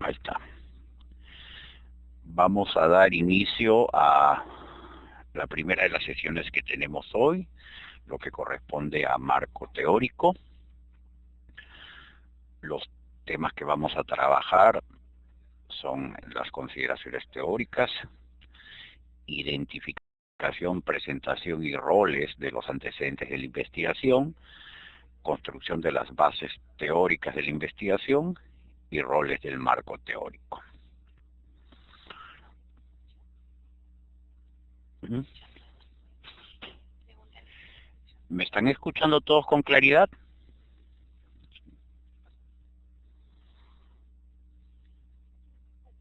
Ahí está. Vamos a dar inicio a la primera de las sesiones que tenemos hoy, lo que corresponde a marco teórico. Los temas que vamos a trabajar son las consideraciones teóricas, identificación, presentación y roles de los antecedentes de la investigación, construcción de las bases teóricas de la investigación y roles del marco teórico. ¿Me están escuchando todos con claridad?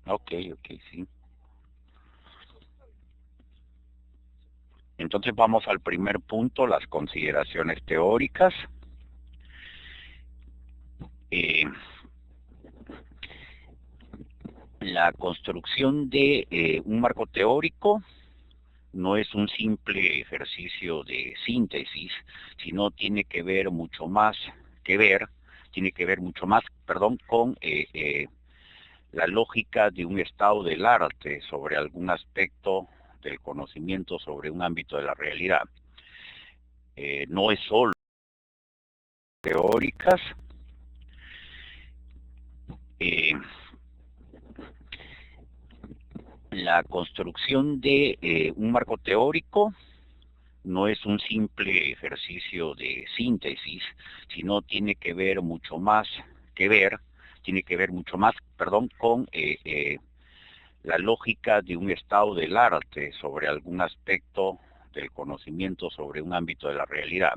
Ok, sí. Entonces vamos al primer punto, las consideraciones teóricas. La construcción de un marco teórico no es un simple ejercicio de síntesis, sino tiene que ver mucho más con la lógica de un estado del arte sobre algún aspecto del conocimiento, sobre un ámbito de la realidad. No es solo teóricas. La construcción de un marco teórico no es un simple ejercicio de síntesis, sino tiene que ver mucho más con la lógica de un estado del arte sobre algún aspecto del conocimiento, sobre un ámbito de la realidad.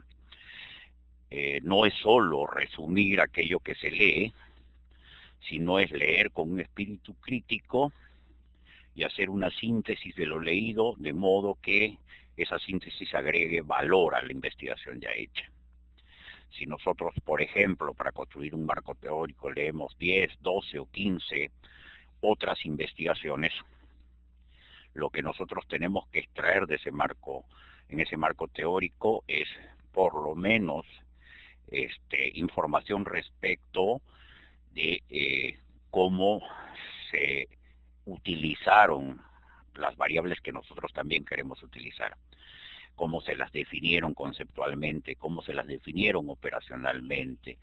No es solo resumir aquello que se lee, sino es leer con un espíritu crítico y hacer una síntesis de lo leído, de modo que esa síntesis agregue valor a la investigación ya hecha. Si nosotros, por ejemplo, para construir un marco teórico leemos 10, 12 o 15 otras investigaciones, lo que nosotros tenemos que extraer de ese marco, en ese marco teórico, es por lo menos información respecto de cómo se utilizaron las variables que nosotros también queremos utilizar, cómo se las definieron conceptualmente, cómo se las definieron operacionalmente,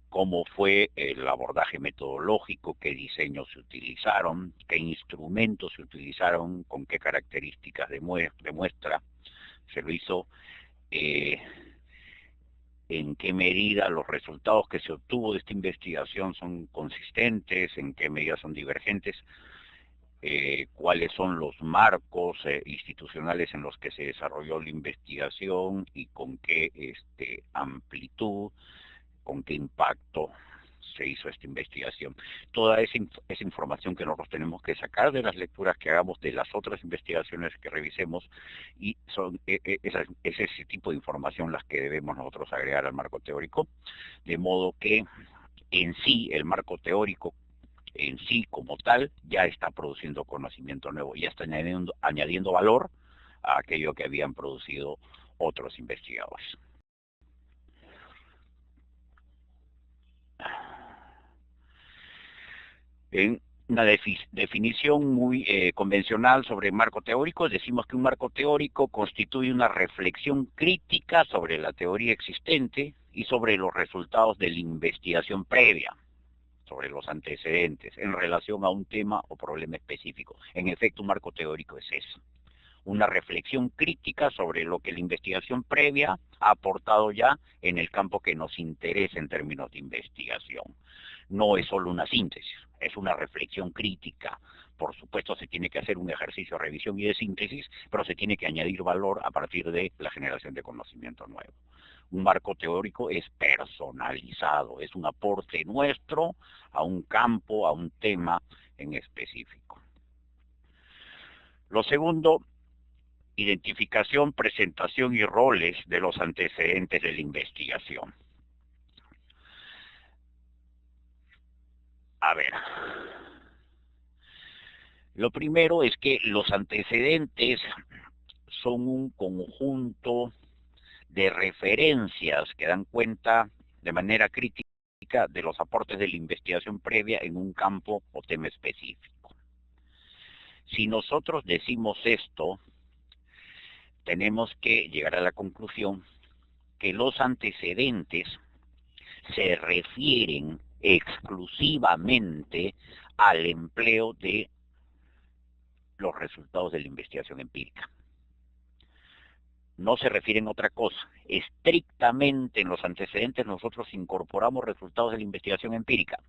cómo fue el abordaje metodológico, qué diseños se utilizaron, qué instrumentos se utilizaron, con qué características de muestra se lo hizo, en qué medida los resultados que se obtuvo de esta investigación son consistentes, en qué medida son divergentes, cuáles son los marcos institucionales en los que se desarrolló la investigación y con qué amplitud, con qué impacto se hizo esta investigación. Toda esa información que nosotros tenemos que sacar de las lecturas que hagamos de las otras investigaciones que revisemos, y es ese tipo de información las que debemos nosotros agregar al marco teórico, de modo que en sí el marco teórico en sí como tal ya está produciendo conocimiento nuevo, ya está añadiendo valor a aquello que habían producido otros investigadores. En una definición muy convencional sobre marco teórico, decimos que un marco teórico constituye una reflexión crítica sobre la teoría existente y sobre los resultados de la investigación previa, sobre los antecedentes, en relación a un tema o problema específico. En efecto, un marco teórico es eso, una reflexión crítica sobre lo que la investigación previa ha aportado ya en el campo que nos interesa en términos de investigación. No es solo una síntesis, es una reflexión crítica. Por supuesto, se tiene que hacer un ejercicio de revisión y de síntesis, pero se tiene que añadir valor a partir de la generación de conocimiento nuevo. Un marco teórico es personalizado, es un aporte nuestro a un campo, a un tema en específico. Lo segundo, identificación, presentación y roles de los antecedentes de la investigación. A ver, lo primero es que los antecedentes son un conjunto de referencias que dan cuenta de manera crítica de los aportes de la investigación previa en un campo o tema específico. Si nosotros decimos esto, tenemos que llegar a la conclusión que los antecedentes se refieren exclusivamente al empleo de los resultados de la investigación empírica. No se refieren a otra cosa. Estrictamente en los antecedentes nosotros incorporamos resultados de la investigación empírica.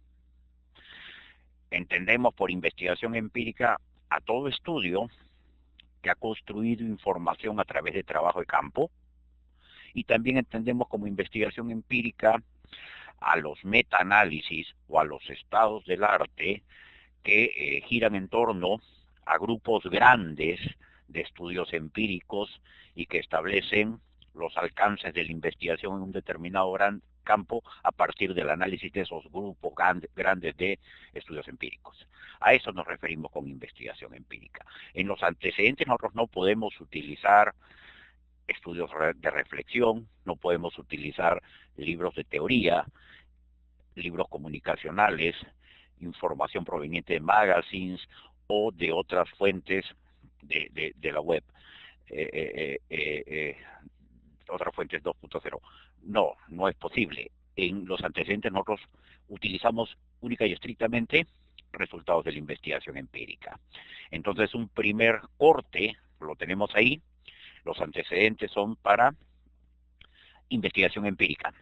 Entendemos por investigación empírica a todo estudio que ha construido información a través de trabajo de campo, y también entendemos como investigación empírica a los metaanálisis o a los estados del arte que giran en torno a grupos grandes de estudios empíricos y que establecen los alcances de la investigación en un determinado gran campo a partir del análisis de esos grupos grandes de estudios empíricos. A eso nos referimos con investigación empírica. En los antecedentes nosotros no podemos utilizar estudios de reflexión, no podemos utilizar libros de teoría, libros comunicacionales, información proveniente de magazines o de otras fuentes de la web, otras fuentes 2.0. No, no es posible. En los antecedentes nosotros utilizamos única y estrictamente resultados de la investigación empírica. Entonces un primer corte, lo tenemos ahí, los antecedentes son para investigación empírica.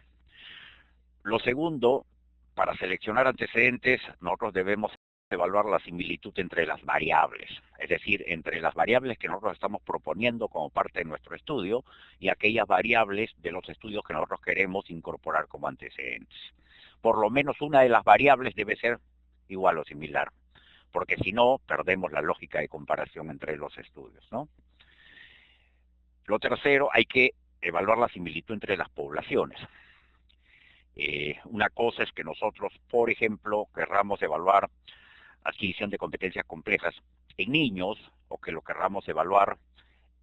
Lo segundo, para seleccionar antecedentes, nosotros debemos evaluar la similitud entre las variables, es decir, entre las variables que nosotros estamos proponiendo como parte de nuestro estudio y aquellas variables de los estudios que nosotros queremos incorporar como antecedentes. Por lo menos una de las variables debe ser igual o similar, porque si no, perdemos la lógica de comparación entre los estudios, ¿no? Lo tercero, hay que evaluar la similitud entre las poblaciones. Una cosa es que nosotros, por ejemplo, querramos evaluar adquisición de competencias complejas en niños, o que lo querramos evaluar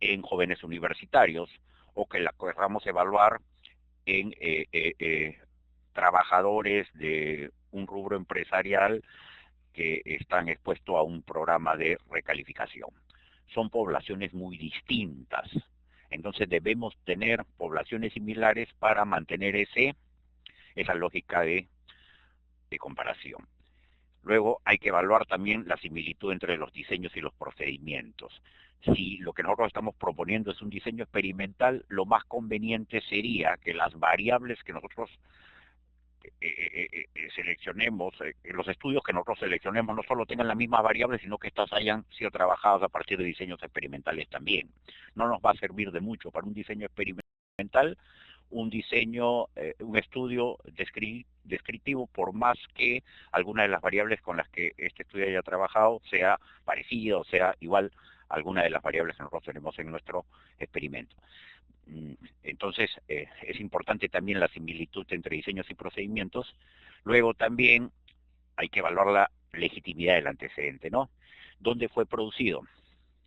en jóvenes universitarios, o que la querramos evaluar en trabajadores de un rubro empresarial que están expuestos a un programa de recalificación. Son poblaciones muy distintas. Entonces debemos tener poblaciones similares para mantener esa lógica de comparación. Luego hay que evaluar también la similitud entre los diseños y los procedimientos. Si lo que nosotros estamos proponiendo es un diseño experimental, lo más conveniente sería que las variables que nosotros seleccionemos, los estudios que nosotros seleccionemos no solo tengan las mismas variables, sino que estas hayan sido trabajadas a partir de diseños experimentales también. No nos va a servir de mucho para un diseño experimental un diseño, un estudio descriptivo, por más que alguna de las variables con las que este estudio haya trabajado sea parecida o sea igual a alguna de las variables que nosotros tenemos en nuestro experimento. Entonces, es importante también la similitud entre diseños y procedimientos. Luego también hay que evaluar la legitimidad del antecedente, ¿no? ¿Dónde fue producido?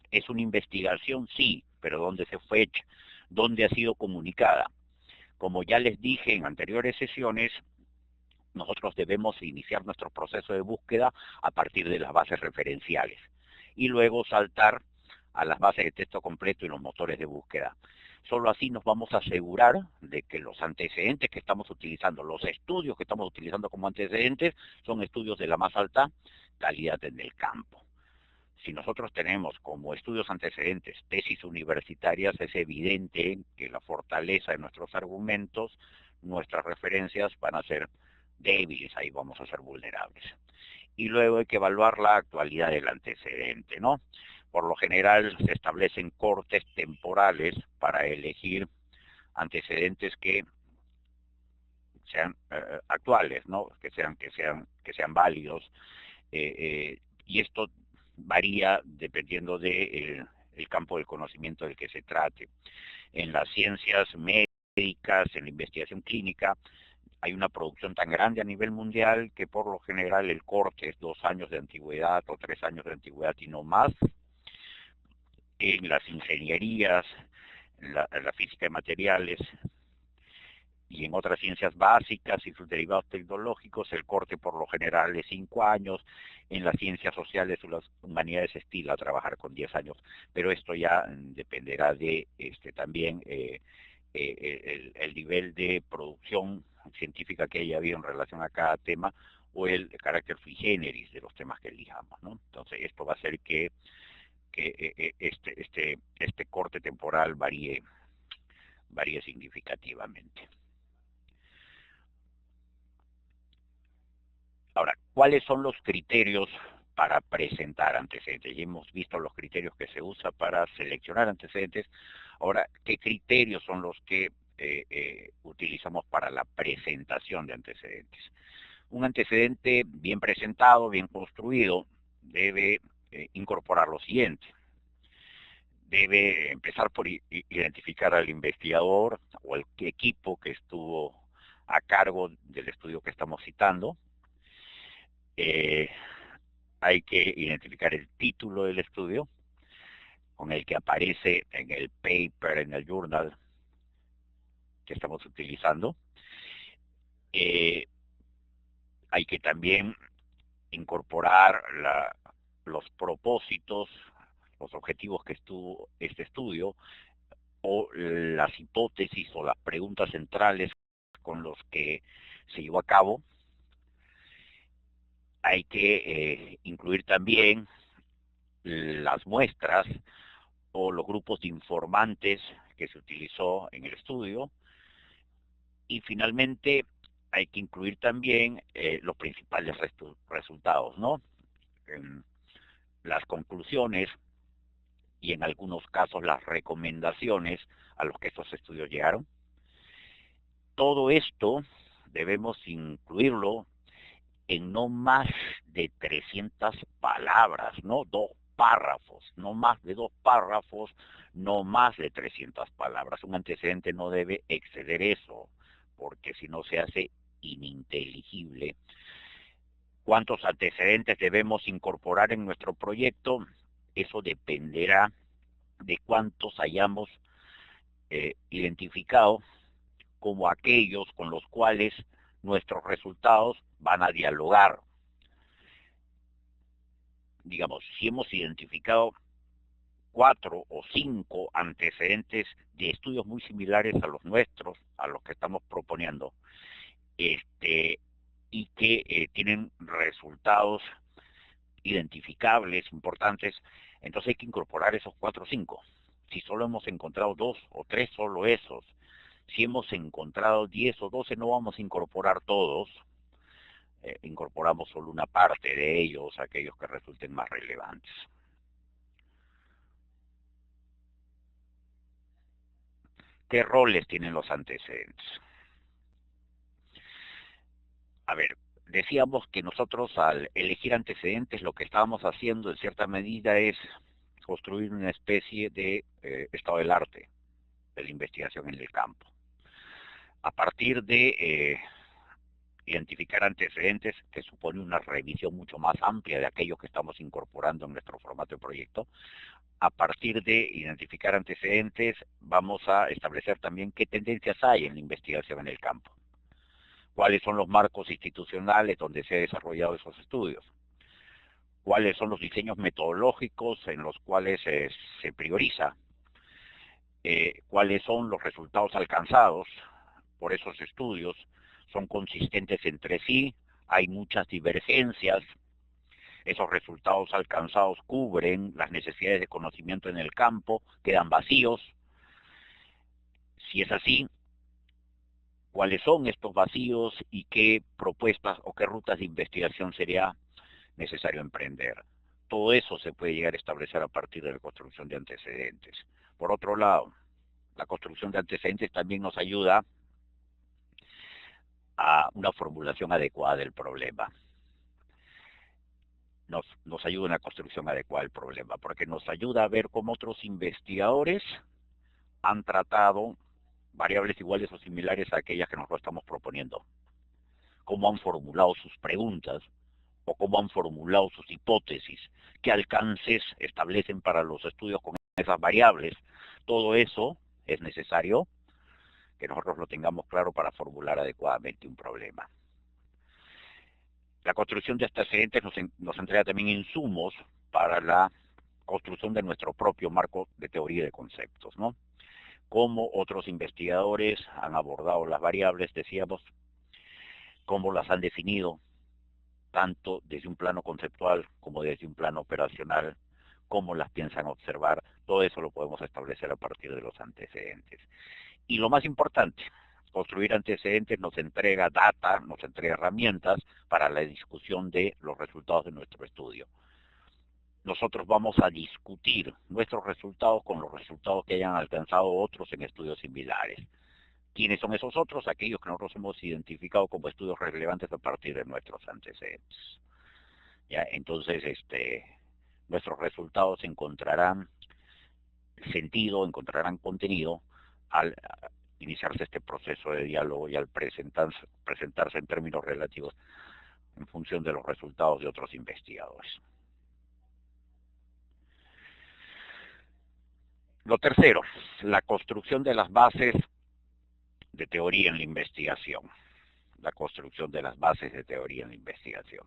¿Es una investigación? Sí, pero ¿dónde se fue hecha? ¿Dónde ha sido comunicada? Como ya les dije en anteriores sesiones, nosotros debemos iniciar nuestro proceso de búsqueda a partir de las bases referenciales y luego saltar a las bases de texto completo y los motores de búsqueda. Solo así nos vamos a asegurar de que los antecedentes que estamos utilizando, los estudios que estamos utilizando como antecedentes, son estudios de la más alta calidad en el campo. Si nosotros tenemos como estudios antecedentes tesis universitarias, es evidente que la fortaleza de nuestros argumentos, nuestras referencias van a ser débiles, ahí vamos a ser vulnerables. Y luego hay que evaluar la actualidad del antecedente, ¿no? Por lo general se establecen cortes temporales para elegir antecedentes que sean actuales, ¿no? Que sean válidos. Y esto varía dependiendo del campo del conocimiento del que se trate. En las ciencias médicas, en la investigación clínica, hay una producción tan grande a nivel mundial que por lo general el corte es 2 años de antigüedad o 3 años de antigüedad y no más. En las ingenierías, en la física de materiales, y en otras ciencias básicas y sus derivados tecnológicos el corte por lo general es 5 años, en las ciencias sociales o las humanidades estila trabajar con 10 años, pero esto ya dependerá de también el nivel de producción científica que haya habido en relación a cada tema o el carácter sui generis de los temas que elijamos, ¿no? Entonces esto va a hacer que este corte temporal varíe significativamente. Ahora, ¿cuáles son los criterios para presentar antecedentes? Ya hemos visto los criterios que se usa para seleccionar antecedentes. Ahora, ¿qué criterios son los que utilizamos para la presentación de antecedentes? Un antecedente bien presentado, bien construido, debe incorporar lo siguiente. Debe empezar por identificar al investigador o el equipo que estuvo a cargo del estudio que estamos citando. Hay que identificar el título del estudio con el que aparece en el paper, en el journal que estamos utilizando. Hay que también incorporar los propósitos, los objetivos que estuvo este estudio, o las hipótesis o las preguntas centrales con los que se llevó a cabo. Hay que incluir también las muestras o los grupos de informantes que se utilizó en el estudio. Y finalmente hay que incluir también los principales resultados, ¿no? Las conclusiones y en algunos casos las recomendaciones a los que estos estudios llegaron. Todo esto debemos incluirlo en no más de 300 palabras, no 2 párrafos, no más de 2 párrafos, no más de 300 palabras. Un antecedente no debe exceder eso, porque si no se hace ininteligible. ¿Cuántos antecedentes debemos incorporar en nuestro proyecto? Eso dependerá de cuántos hayamos identificado como aquellos con los cuales nuestros resultados van a dialogar. Digamos, si hemos identificado 4 o 5 antecedentes de estudios muy similares a los nuestros, a los que estamos proponiendo, y que tienen resultados identificables, importantes, entonces hay que incorporar esos 4 o 5. Si solo hemos encontrado 2 o 3, solo esos. Si hemos encontrado 10 o 12, no vamos a incorporar todos. Incorporamos solo una parte de ellos, aquellos que resulten más relevantes. ¿Qué roles tienen los antecedentes? A ver, decíamos que nosotros al elegir antecedentes lo que estábamos haciendo en cierta medida es construir una especie de estado del arte de la investigación en el campo. A partir de identificar antecedentes, que supone una revisión mucho más amplia de aquellos que estamos incorporando en nuestro formato de proyecto, a partir de identificar antecedentes vamos a establecer también qué tendencias hay en la investigación en el campo, cuáles son los marcos institucionales donde se han desarrollado esos estudios, cuáles son los diseños metodológicos en los cuales se prioriza, cuáles son los resultados alcanzados por esos estudios, son consistentes entre sí, hay muchas divergencias, esos resultados alcanzados cubren las necesidades de conocimiento en el campo, quedan vacíos. Si es así, ¿cuáles son estos vacíos y qué propuestas o qué rutas de investigación sería necesario emprender? Todo eso se puede llegar a establecer a partir de la construcción de antecedentes. Por otro lado, la construcción de antecedentes también nos ayuda a una formulación adecuada del problema. Nos ayuda en la construcción adecuada del problema, porque nos ayuda a ver cómo otros investigadores han tratado variables iguales o similares a aquellas que nosotros estamos proponiendo, cómo han formulado sus preguntas o cómo han formulado sus hipótesis, qué alcances establecen para los estudios con esas variables. Todo eso es necesario que nosotros lo tengamos claro para formular adecuadamente un problema. La construcción de antecedentes nos entrega también insumos para la construcción de nuestro propio marco de teoría de conceptos, ¿no? Cómo otros investigadores han abordado las variables, decíamos, cómo las han definido, tanto desde un plano conceptual como desde un plano operacional, cómo las piensan observar, todo eso lo podemos establecer a partir de los antecedentes. Y lo más importante, construir antecedentes nos entrega data, nos entrega herramientas para la discusión de los resultados de nuestro estudio. Nosotros vamos a discutir nuestros resultados con los resultados que hayan alcanzado otros en estudios similares. ¿Quiénes son esos otros? Aquellos que nosotros hemos identificado como estudios relevantes a partir de nuestros antecedentes. ¿Ya? Entonces, nuestros resultados encontrarán sentido, encontrarán contenido al iniciarse este proceso de diálogo y al presentarse en términos relativos en función de los resultados de otros investigadores. Lo tercero, la construcción de las bases de teoría en la investigación. La construcción de las bases de teoría en la investigación.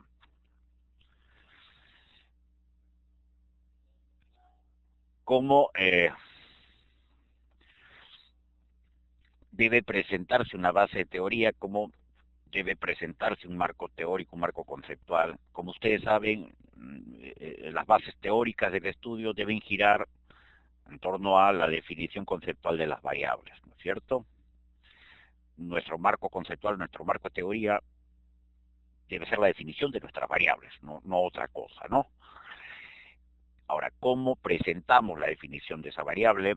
¿Cómo debe presentarse una base de teoría? ¿Cómo debe presentarse un marco teórico, un marco conceptual? Como ustedes saben, las bases teóricas del estudio deben girar en torno a la definición conceptual de las variables, ¿no es cierto? Nuestro marco conceptual, nuestro marco de teoría debe ser la definición de nuestras variables, no otra cosa, ¿no? Ahora, ¿cómo presentamos la definición de esa variable?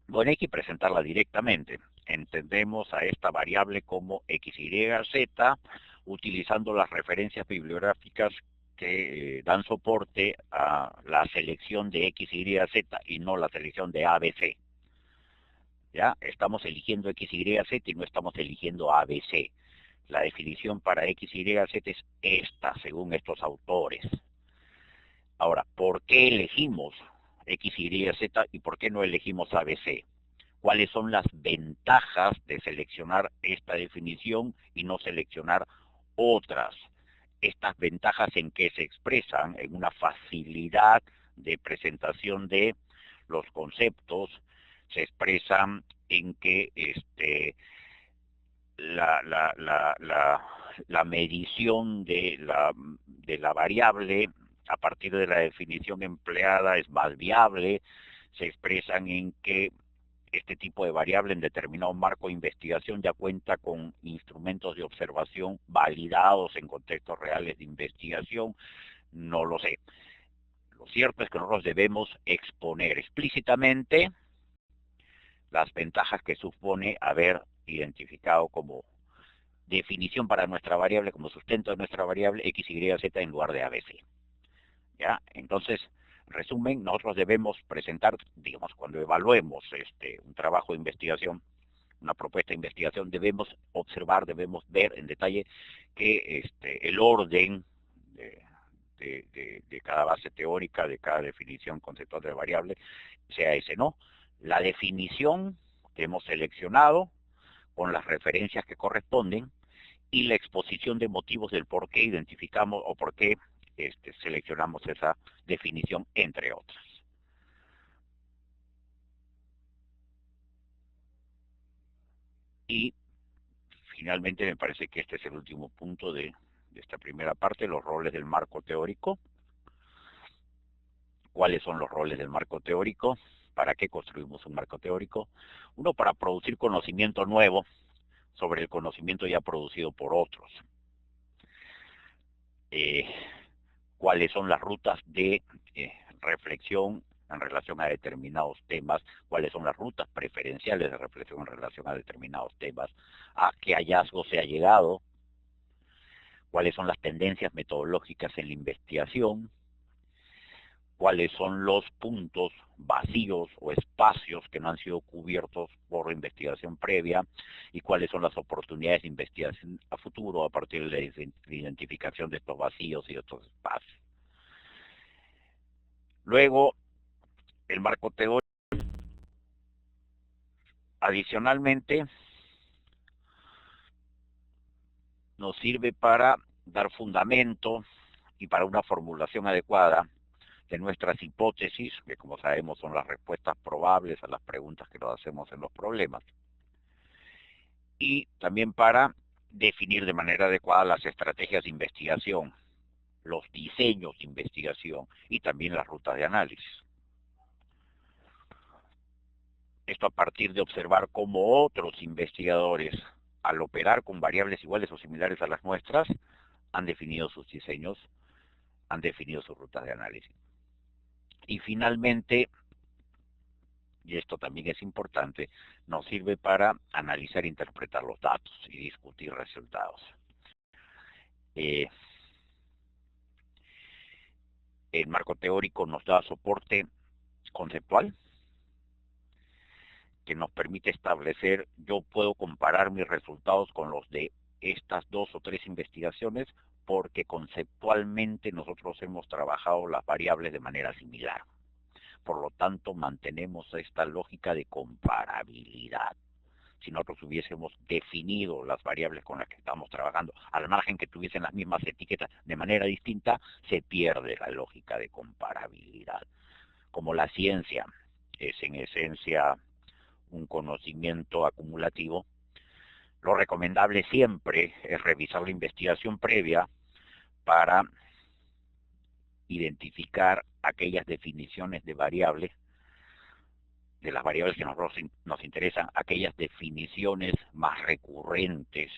Bueno, hay que presentarla directamente. Entendemos a esta variable como x, y, z, utilizando las referencias bibliográficas que dan soporte a la selección de x, y, z y no la selección de a, b, c. ¿Ya? Estamos eligiendo x, y, z y no estamos eligiendo a, b, c. La definición para x, y, z es esta, según estos autores. Ahora, ¿por qué elegimos x, y, z y por qué no elegimos a, b, c? ¿Cuáles son las ventajas de seleccionar esta definición y no seleccionar otras? Estas ventajas en qué se expresan, en una facilidad de presentación de los conceptos, se expresan en que la medición de la variable a partir de la definición empleada es más viable, se expresan en que este tipo de variable en determinado marco de investigación ya cuenta con instrumentos de observación validados en contextos reales de investigación, no lo sé. Lo cierto es que nosotros debemos exponer explícitamente las ventajas que supone haber identificado como definición para nuestra variable, como sustento de nuestra variable x, y, z en lugar de ABC. ¿Ya? Entonces, en resumen, nosotros debemos presentar, digamos, cuando evaluemos un trabajo de investigación, una propuesta de investigación, debemos observar, debemos ver en detalle que el orden de cada base teórica, de cada definición conceptual de variable, sea ese, ¿no? La definición que hemos seleccionado con las referencias que corresponden y la exposición de motivos del por qué identificamos o por qué seleccionamos esa definición, entre otras. Y finalmente me parece que este es el último punto de esta primera parte, los roles del marco teórico. ¿Cuáles son los roles del marco teórico? ¿Para qué construimos un marco teórico? Uno, para producir conocimiento nuevo sobre el conocimiento ya producido por otros. ¿Cuáles son las rutas de reflexión en relación a determinados temas? ¿Cuáles son las rutas preferenciales de reflexión en relación a determinados temas? ¿A qué hallazgo se ha llegado? ¿Cuáles son las tendencias metodológicas en la investigación? ¿Cuáles son los puntos vacíos o espacios que no han sido cubiertos por investigación previa? ¿Y cuáles son las oportunidades de investigación a futuro a partir de la identificación de estos vacíos y estos espacios? Luego, el marco teórico Adicionalmente, nos sirve para dar fundamento y para una formulación adecuada de nuestras hipótesis, que como sabemos son las respuestas probables a las preguntas que nos hacemos en los problemas, y también para definir de manera adecuada las estrategias de investigación, los diseños de investigación y también las rutas de análisis. Esto a partir de observar cómo otros investigadores, al operar con variables iguales o similares a las nuestras, han definido sus diseños, han definido sus rutas de análisis. Y finalmente, y esto también es importante, nos sirve para analizar e interpretar los datos y discutir resultados. El marco teórico nos da soporte conceptual que nos permite establecer, yo puedo comparar mis resultados con los de estas 2 o 3 investigaciones porque conceptualmente nosotros hemos trabajado las variables de manera similar. Por lo tanto, mantenemos esta lógica de comparabilidad. Si nosotros hubiésemos definido las variables con las que estamos trabajando, al margen que tuviesen las mismas etiquetas de manera distinta, se pierde la lógica de comparabilidad. Como la ciencia es en esencia un conocimiento acumulativo, lo recomendable siempre es revisar la investigación previa para identificar aquellas definiciones de variables, de las variables que a nosotros nos interesan, aquellas definiciones más recurrentes,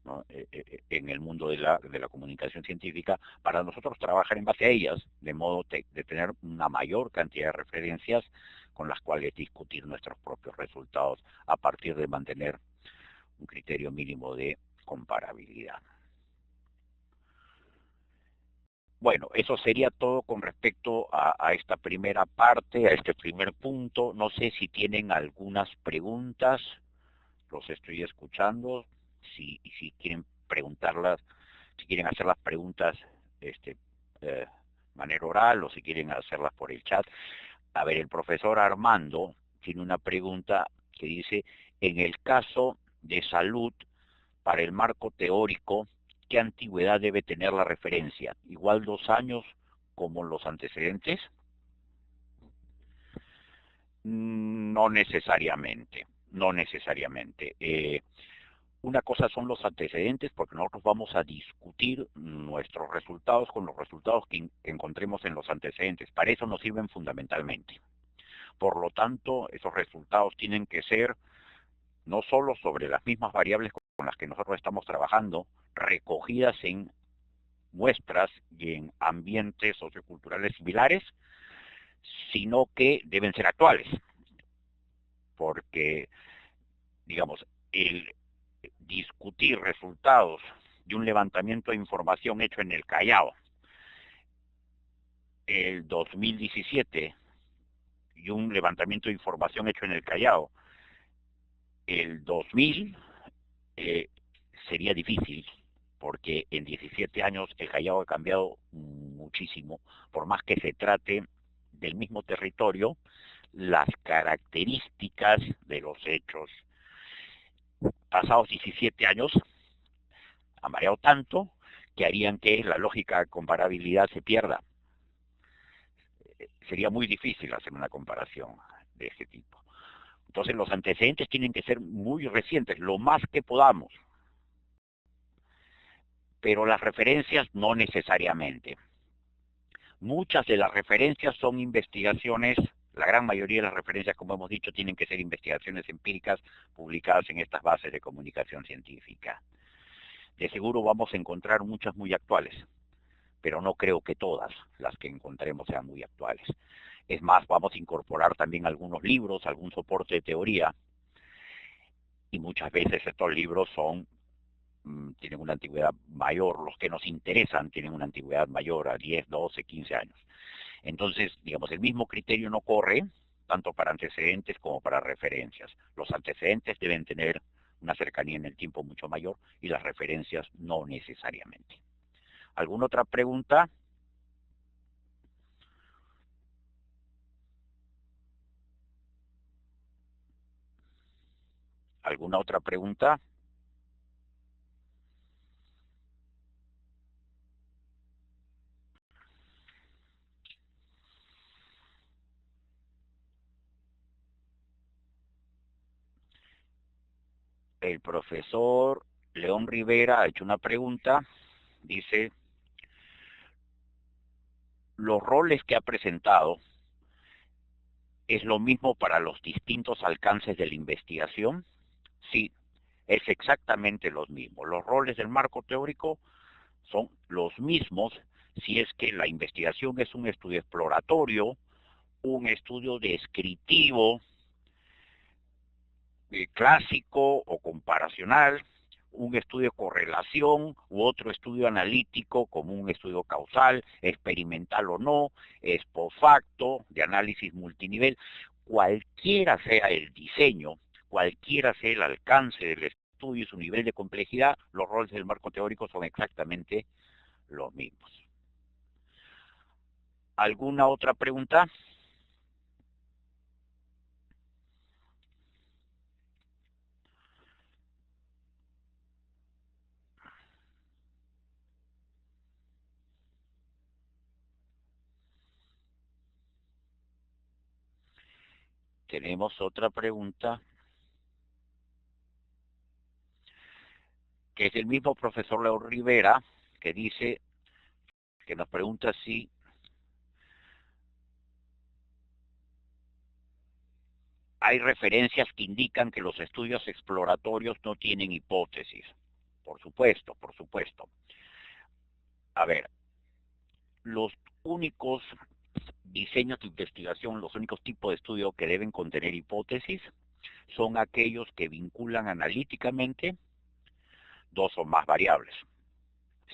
¿no?, en el mundo de la comunicación científica, para nosotros trabajar en base a ellas, de modo de tener una mayor cantidad de referencias con las cuales discutir nuestros propios resultados a partir de mantener un criterio mínimo de comparabilidad. Bueno, eso sería todo con respecto a esta primera parte, a este primer punto. No sé si tienen algunas preguntas, los estoy escuchando. Si quieren preguntarlas, si quieren hacer las preguntas de manera oral o si quieren hacerlas por el chat. A ver, el profesor Armando tiene una pregunta que dice, en el caso de salud, para el marco teórico, ¿qué antigüedad debe tener la referencia? ¿Igual 2 años como los antecedentes? No necesariamente, no necesariamente. Una cosa son los antecedentes, porque nosotros vamos a discutir nuestros resultados con los resultados que encontremos en los antecedentes. Para eso nos sirven fundamentalmente. Por lo tanto, esos resultados tienen que ser no solo sobre las mismas variables con las que nosotros estamos trabajando, recogidas en muestras y en ambientes socioculturales similares, sino que deben ser actuales. Porque, digamos, el discutir resultados de un levantamiento de información hecho en el Callao el 2017 y un levantamiento de información hecho en el Callao el 2000 sería difícil, porque en 17 años el Callao ha cambiado muchísimo, por más que se trate del mismo territorio, las características de los hechos pasados 17 años han variado tanto que harían que la lógica de comparabilidad se pierda. Sería muy difícil hacer una comparación de ese tipo. Entonces los antecedentes tienen que ser muy recientes, lo más que podamos. Pero las referencias no necesariamente. Muchas de las referencias son investigaciones, la gran mayoría de las referencias, como hemos dicho, tienen que ser investigaciones empíricas publicadas en estas bases de comunicación científica. De seguro vamos a encontrar muchas muy actuales, pero no creo que todas las que encontremos sean muy actuales. Es más, vamos a incorporar también algunos libros, algún soporte de teoría, y muchas veces estos libros tienen una antigüedad mayor, los que nos interesan tienen una antigüedad mayor a 10, 12, 15 años. Entonces, digamos, el mismo criterio no corre tanto para antecedentes como para referencias. Los antecedentes deben tener una cercanía en el tiempo mucho mayor y las referencias no necesariamente. ¿Alguna otra pregunta? ¿Alguna otra pregunta? El profesor León Rivera ha hecho una pregunta. Dice, los roles que ha presentado es lo mismo para los distintos alcances de la investigación. Sí, es exactamente los mismos. Los roles del marco teórico son los mismos si es que la investigación es un estudio exploratorio, un estudio descriptivo, clásico o comparacional, un estudio de correlación u otro estudio analítico como un estudio causal, experimental o no, ex post facto, de análisis multinivel. Cualquiera sea el diseño, cualquiera sea el alcance del estudio y su nivel de complejidad, los roles del marco teórico son exactamente los mismos. ¿Alguna otra pregunta? Tenemos otra pregunta que es del mismo profesor Leo Rivera, que dice, que nos pregunta si hay referencias que indican que los estudios exploratorios no tienen hipótesis. Por supuesto, por supuesto. A ver, los únicos diseños de investigación, los únicos tipos de estudio que deben contener hipótesis son aquellos que vinculan analíticamente dos o más variables.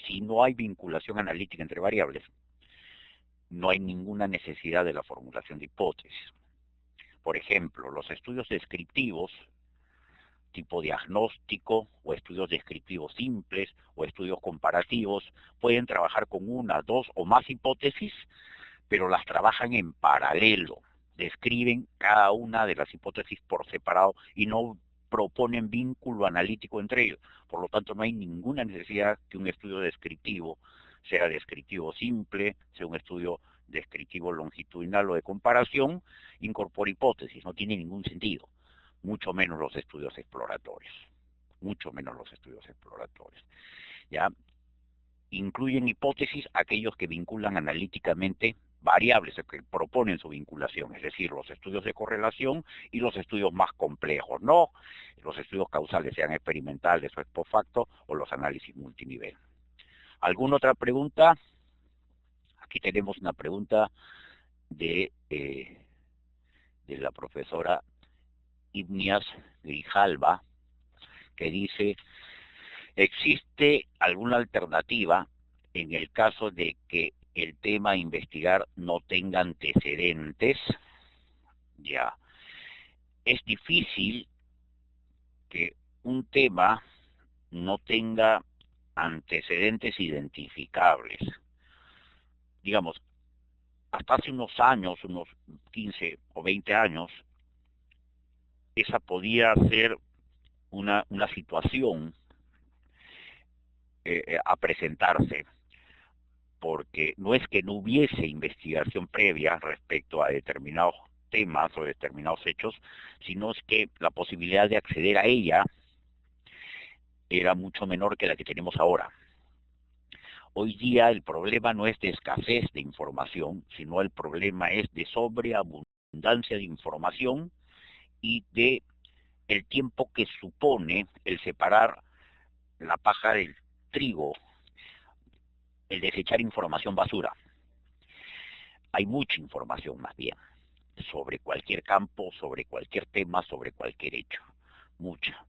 Si no hay vinculación analítica entre variables, no hay ninguna necesidad de la formulación de hipótesis. Por ejemplo, los estudios descriptivos, tipo diagnóstico o estudios descriptivos simples o estudios comparativos, pueden trabajar con una, dos o más hipótesis, pero las trabajan en paralelo, describen cada una de las hipótesis por separado y no proponen vínculo analítico entre ellos. Por lo tanto, no hay ninguna necesidad que un estudio descriptivo sea descriptivo simple, sea un estudio descriptivo longitudinal o de comparación, incorpore hipótesis, no tiene ningún sentido, mucho menos los estudios exploratorios, mucho menos los estudios exploratorios. ¿Ya? Incluyen hipótesis aquellos que vinculan analíticamente variables, que proponen su vinculación, es decir, los estudios de correlación y los estudios más complejos, no los estudios causales, sean experimentales o ex post facto, o los análisis multinivel. ¿Alguna otra pregunta? Aquí tenemos una pregunta de la profesora Ibnias Grijalva, que dice, ¿existe alguna alternativa en el caso de que el tema a investigar no tenga antecedentes? Ya, es difícil que un tema no tenga antecedentes identificables. Digamos, hasta hace unos años, unos 15 o 20 años, esa podía ser una situación a presentarse, porque no es que no hubiese investigación previa respecto a determinados temas o determinados hechos, sino es que la posibilidad de acceder a ella era mucho menor que la que tenemos ahora. Hoy día el problema no es de escasez de información, sino el problema es de sobreabundancia de información y de el tiempo que supone el separar la paja del trigo, el desechar información basura. Hay mucha información más bien sobre cualquier campo, sobre cualquier tema, sobre cualquier hecho, mucha.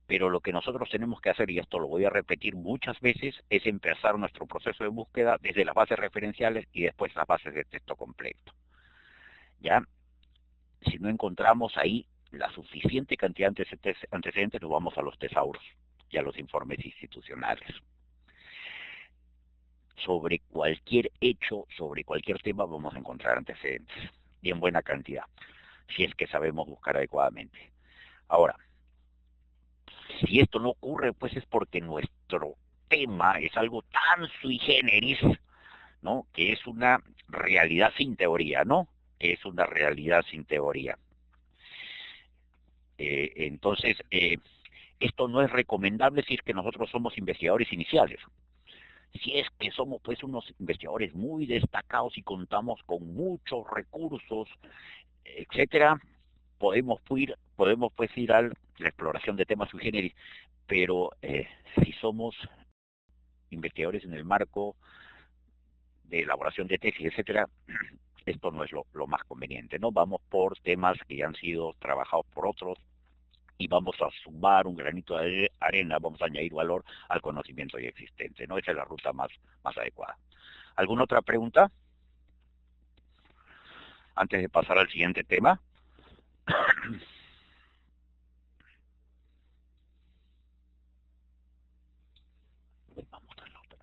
Pero lo que nosotros tenemos que hacer, y esto lo voy a repetir muchas veces, es empezar nuestro proceso de búsqueda desde las bases referenciales y después las bases de texto completo. ¿Ya? Si no encontramos ahí la suficiente cantidad de antecedentes, nos vamos a los tesauros y a los informes institucionales. Sobre cualquier hecho, sobre cualquier tema, vamos a encontrar antecedentes, y en buena cantidad, si es que sabemos buscar adecuadamente. Ahora, Si esto no ocurre, pues es porque nuestro tema es algo tan sui generis, ¿no? Que es una realidad sin teoría, ¿no? Es una realidad sin teoría. Entonces, esto no es recomendable si es que nosotros somos investigadores iniciales. Si es que somos pues unos investigadores muy destacados y contamos con muchos recursos, etcétera, podemos pues ir a la exploración de temas sui generis, pero si somos investigadores en el marco de elaboración de tesis, etcétera, esto no es lo más conveniente, ¿no? Vamos por temas que ya han sido trabajados por otros y vamos a sumar un granito de arena, vamos a añadir valor al conocimiento ya existente, ¿no? Esa es la ruta más adecuada. ¿Alguna otra pregunta? Antes de pasar al siguiente tema. Vamos a la otra.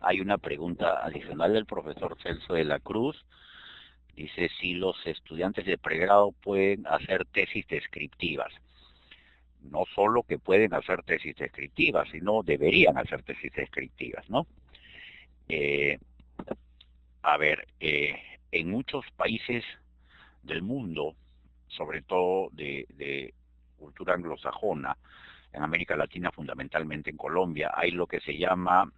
Hay una pregunta adicional del profesor Celso de la Cruz. Dice si los estudiantes de pregrado pueden hacer tesis descriptivas. No solo que pueden hacer tesis descriptivas, sino deberían hacer tesis descriptivas, ¿no? A ver, en muchos países del mundo, sobre todo de cultura anglosajona, en América Latina, fundamentalmente en Colombia, hay lo que se llama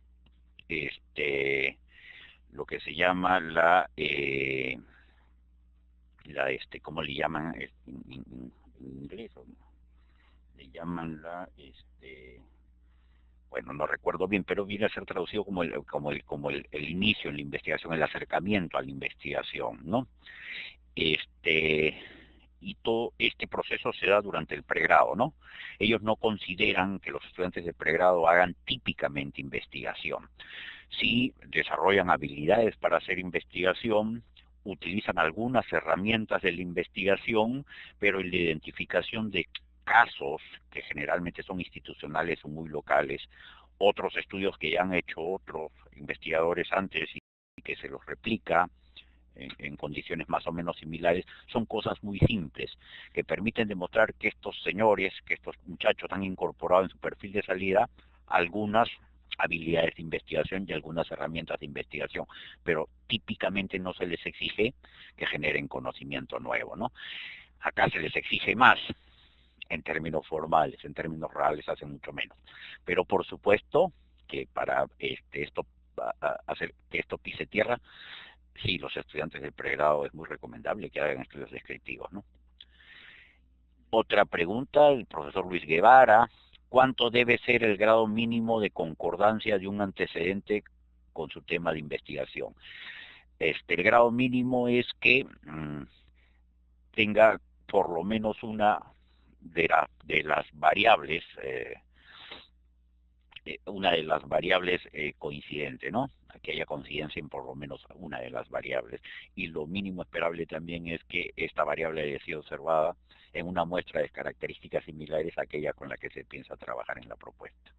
¿cómo le llaman en inglés? Le llaman bueno, no recuerdo bien, pero viene a ser traducido como el inicio en la investigación, el acercamiento a la investigación, ¿no? Y todo este proceso se da durante el pregrado, ¿no? Ellos no consideran que los estudiantes de pregrado hagan típicamente investigación. Sí desarrollan habilidades para hacer investigación, utilizan algunas herramientas de la investigación, pero en la identificación de casos que generalmente son institucionales o muy locales, otros estudios que ya han hecho otros investigadores antes y que se los replica en condiciones más o menos similares, son cosas muy simples que permiten demostrar que estos señores, que estos muchachos han incorporado en su perfil de salida algunas habilidades de investigación y algunas herramientas de investigación, pero típicamente no se les exige que generen conocimiento nuevo, ¿no? Acá se les exige más en términos formales, en términos reales hacen mucho menos. Pero por supuesto que para hacer que esto pise tierra, sí, los estudiantes de pregrado es muy recomendable que hagan estudios descriptivos, ¿no? Otra pregunta, el profesor Luis Guevara, ¿cuánto debe ser el grado mínimo de concordancia de un antecedente con su tema de investigación? El grado mínimo es que tenga por lo menos una de las variables, coincidente, ¿no? Que haya coincidencia en por lo menos una de las variables. Y lo mínimo esperable también es que esta variable haya sido observada en una muestra de características similares a aquella con la que se piensa trabajar en la propuesta.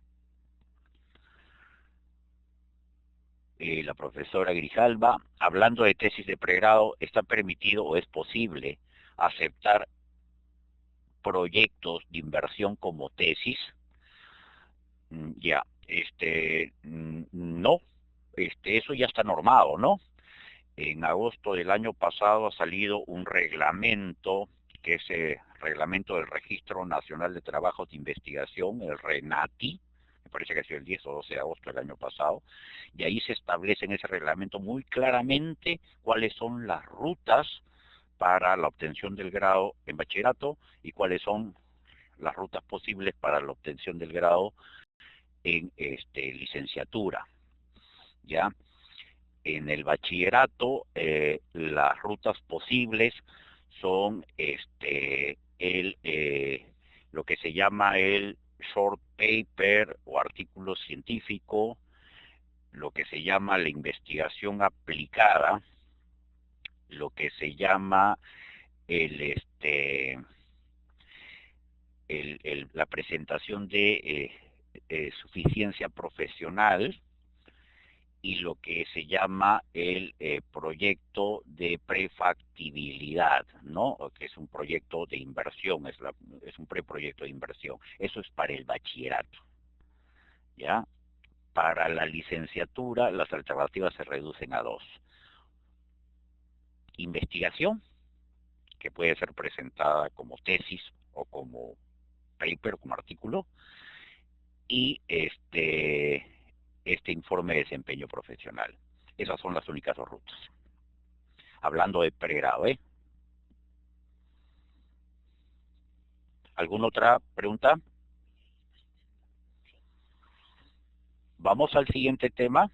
La profesora Grijalva, hablando de tesis de pregrado, ¿está permitido o es posible aceptar proyectos de inversión como tesis? Ya, no, eso ya está normado, ¿no? En agosto del año pasado ha salido un reglamento, que es el Reglamento del Registro Nacional de Trabajos de Investigación, el RENATI, me parece que ha sido el 10 o 12 de agosto del año pasado, y ahí se establece en ese reglamento muy claramente cuáles son las rutas para la obtención del grado en bachillerato y cuáles son las rutas posibles para la obtención del grado en licenciatura. ¿Ya? En el bachillerato, las rutas posibles son lo que se llama el short paper o artículo científico, lo que se llama la investigación aplicada, lo que se llama la presentación de suficiencia profesional, y lo que se llama el proyecto de prefactibilidad, ¿no? Que es un proyecto de inversión, es un preproyecto de inversión. Eso es para el bachillerato, ¿ya? Para la licenciatura, las alternativas se reducen a dos. Investigación, que puede ser presentada como tesis o como paper, como artículo, y este informe de desempeño profesional. Esas son las únicas dos rutas. Hablando de pregrado, ¿eh? ¿Alguna otra pregunta? Vamos al siguiente tema.